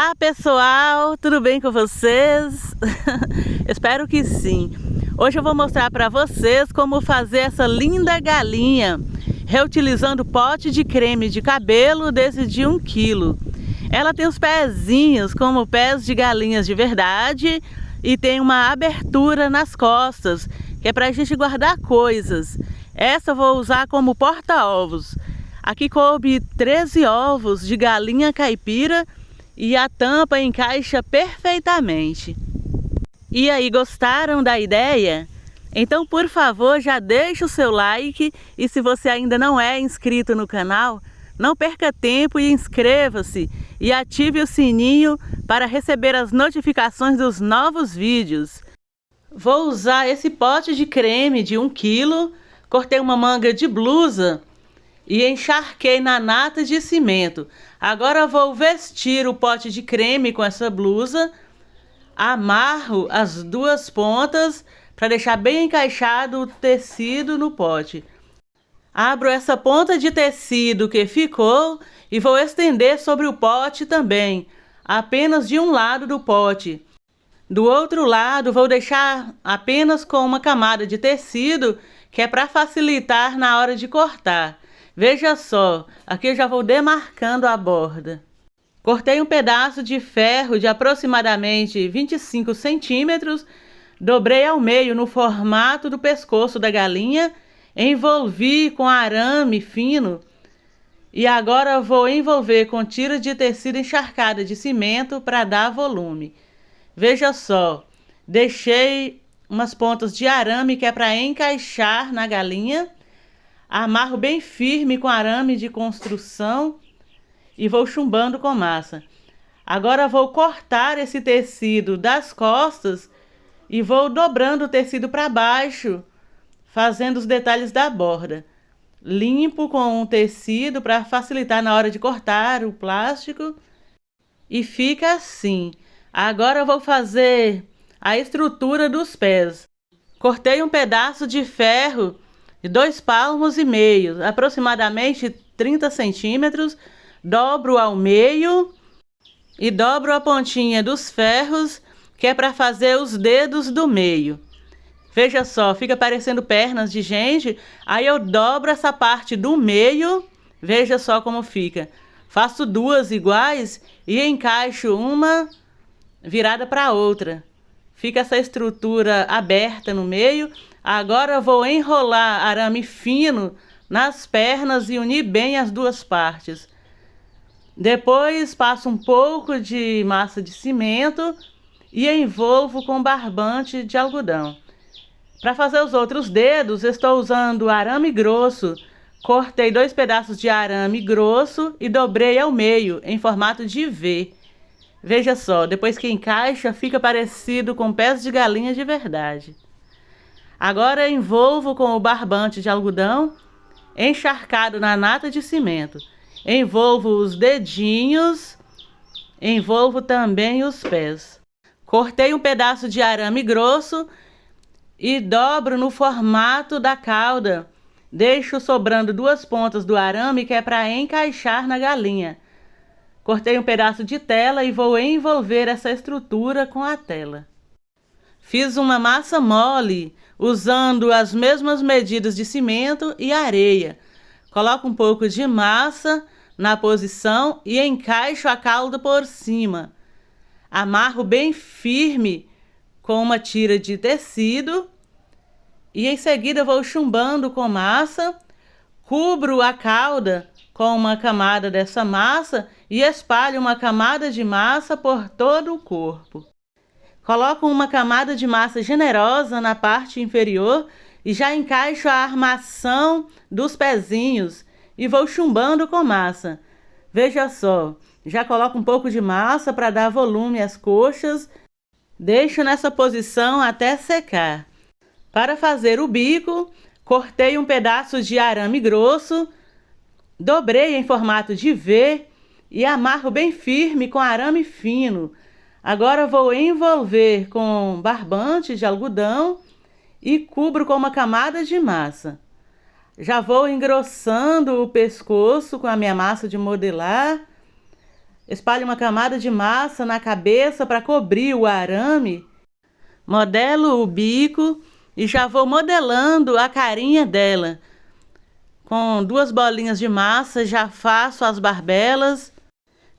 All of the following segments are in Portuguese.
Olá pessoal, tudo bem com vocês? Espero que sim. Hoje eu vou mostrar para vocês como fazer essa linda galinha reutilizando pote de creme de cabelo desse de 1 kg. Ela tem os pezinhos como pés de galinhas de verdade e tem uma abertura nas costas, que é para a gente guardar coisas. Essa eu vou usar como porta-ovos. Aqui coube 13 ovos de galinha caipira e a tampa encaixa perfeitamente. E aí, gostaram da ideia? Então, por favor, já deixa o seu like e se você ainda não é inscrito no canal, não perca tempo e inscreva-se e ative o sininho para receber as notificações dos novos vídeos. Vou usar esse pote de creme de 1 kg, cortei uma manga de blusa e encharquei na nata de cimento. Agora vou vestir o pote de creme com essa blusa, amarro as duas pontas para deixar bem encaixado o tecido no pote. Abro essa ponta de tecido que ficou e vou estender sobre o pote também, apenas de um lado do pote. Do outro lado vou deixar apenas com uma camada de tecido, que é para facilitar na hora de cortar. Veja só, aqui eu já vou demarcando a borda. Cortei um pedaço de ferro de aproximadamente 25 centímetros, dobrei ao meio no formato do pescoço da galinha, envolvi com arame fino e agora vou envolver com tiras de tecido encharcada de cimento para dar volume. Veja só, deixei umas pontas de arame que é para encaixar na galinha. Amarro bem firme com arame de construção e vou chumbando com massa. Agora vou cortar esse tecido das costas e vou dobrando o tecido para baixo, fazendo os detalhes da borda. Limpo com o tecido para facilitar na hora de cortar o plástico e fica assim. Agora eu vou fazer a estrutura dos pés. Cortei um pedaço de ferro de 2,5 palmos, aproximadamente 30 centímetros, dobro ao meio e dobro a pontinha dos ferros, que é para fazer os dedos do meio. Veja só, fica parecendo pernas de gente, aí eu dobro essa parte do meio, veja só como fica. Faço duas iguais e encaixo uma virada para a outra. Fica essa estrutura aberta no meio. Agora eu vou enrolar arame fino nas pernas e unir bem as duas partes. Depois passo um pouco de massa de cimento e envolvo com barbante de algodão. Para fazer os outros dedos, estou usando arame grosso. Cortei 2 pedaços de arame grosso e dobrei ao meio, em formato de V. Veja só, depois que encaixa, fica parecido com pés de galinha de verdade. Agora envolvo com o barbante de algodão encharcado na nata de cimento. Envolvo os dedinhos, envolvo também os pés. Cortei um pedaço de arame grosso e dobro no formato da cauda. Deixo sobrando 2 pontas do arame que é para encaixar na galinha. Cortei um pedaço de tela e vou envolver essa estrutura com a tela. Fiz uma massa mole usando as mesmas medidas de cimento e areia. Coloco um pouco de massa na posição e encaixo a cauda por cima. Amarro bem firme com uma tira de tecido e em seguida vou chumbando com massa. Cubro a cauda com uma camada dessa massa e espalho uma camada de massa por todo o corpo. Coloco uma camada de massa generosa na parte inferior e já encaixo a armação dos pezinhos e vou chumbando com massa. Veja só, já coloco um pouco de massa para dar volume às coxas. Deixo nessa posição até secar. Para fazer o bico, cortei um pedaço de arame grosso, dobrei em formato de V e amarro bem firme com arame fino. Agora vou envolver com barbante de algodão e cubro com uma camada de massa. Já vou engrossando o pescoço com a minha massa de modelar. espalho uma camada de massa na cabeça para cobrir o arame, modelo o bico e já vou modelando a carinha dela. Com 2 bolinhas de massa já faço as barbelas,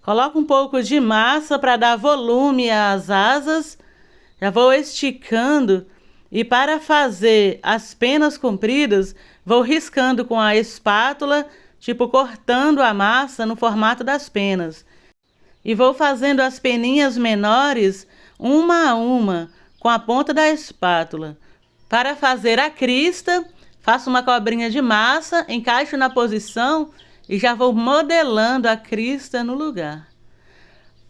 coloco um pouco de massa para dar volume às asas, já vou esticando e para fazer as penas compridas vou riscando com a espátula, tipo cortando a massa no formato das penas. E vou fazendo as peninhas menores uma a uma com a ponta da espátula. Para fazer a crista, faço uma cobrinha de massa, encaixo na posição e já vou modelando a crista no lugar.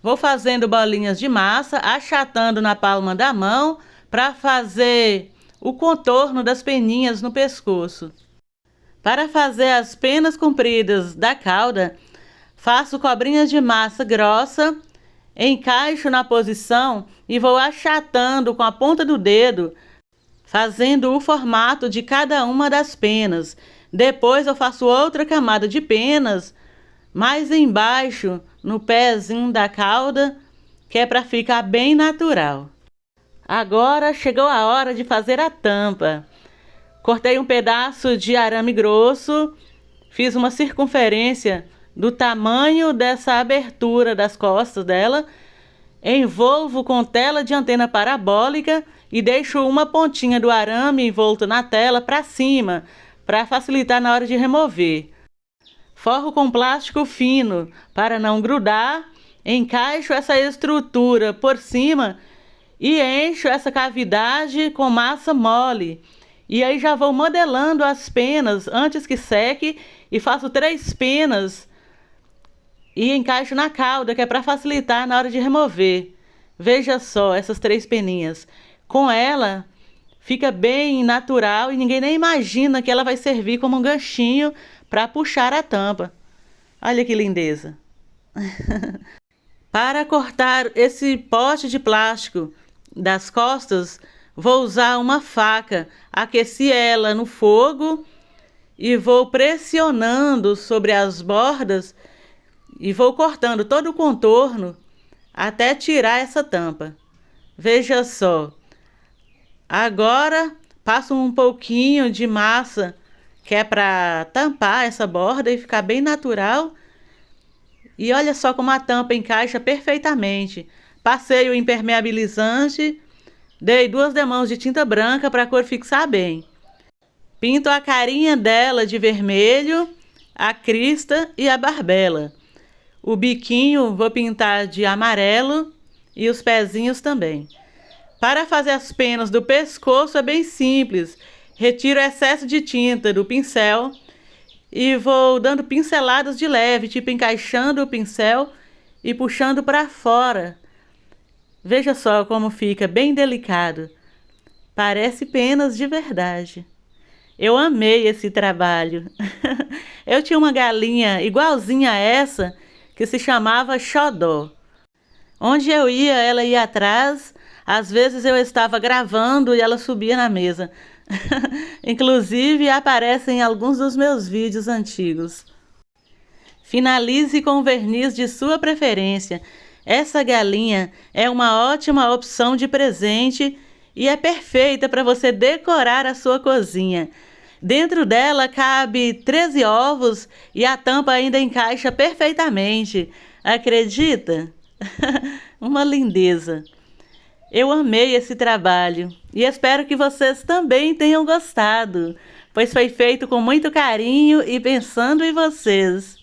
Vou fazendo bolinhas de massa, achatando na palma da mão para fazer o contorno das peninhas no pescoço. Para fazer as penas compridas da cauda, faço cobrinhas de massa grossa, encaixo na posição e vou achatando com a ponta do dedo, fazendo o formato de cada uma das penas. Depois eu faço outra camada de penas mais embaixo, no pezinho da cauda, que é para ficar bem natural. Agora chegou a hora de fazer a tampa. Cortei um pedaço de arame grosso, fiz uma circunferência do tamanho dessa abertura das costas dela, envolvo com tela de antena parabólica e deixo uma pontinha do arame envolto na tela para cima, para facilitar na hora de remover. Forro com plástico fino para não grudar, encaixo essa estrutura por cima e encho essa cavidade com massa mole. E aí já vou modelando as penas antes que seque e faço 3 penas e encaixo na cauda, que é para facilitar na hora de remover. Veja só essas 3 peninhas. Com ela fica bem natural e ninguém nem imagina que ela vai servir como um ganchinho para puxar a tampa. Olha que lindeza! Para cortar esse pote de plástico das costas, vou usar uma faca, aqueci ela no fogo e vou pressionando sobre as bordas e vou cortando todo o contorno até tirar essa tampa. Veja só. Agora passo um pouquinho de massa, que é para tampar essa borda e ficar bem natural. E olha só como a tampa encaixa perfeitamente. Passei o impermeabilizante, dei 2 demãos de tinta branca para a cor fixar bem. Pinto a carinha dela de vermelho, a crista e a barbela. O biquinho vou pintar de amarelo e os pezinhos também. Para fazer as penas do pescoço é bem simples. Retiro o excesso de tinta do pincel e vou dando pinceladas de leve, tipo encaixando o pincel e puxando para fora. Veja só como fica bem delicado. Parece penas de verdade. Eu amei esse trabalho. Eu tinha uma galinha igualzinha a essa que se chamava Xodó. Onde eu ia, ela ia atrás. Às vezes eu estava gravando e ela subia na mesa. Inclusive aparece em alguns dos meus vídeos antigos. Finalize com verniz de sua preferência. Essa galinha é uma ótima opção de presente e é perfeita para você decorar a sua cozinha. Dentro dela cabe 13 ovos e a tampa ainda encaixa perfeitamente. Acredita? Uma lindeza. Eu amei esse trabalho e espero que vocês também tenham gostado, pois foi feito com muito carinho e pensando em vocês.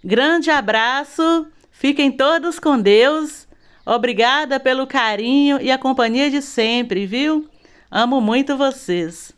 Grande abraço, fiquem todos com Deus. Obrigada pelo carinho e a companhia de sempre, viu? Amo muito vocês.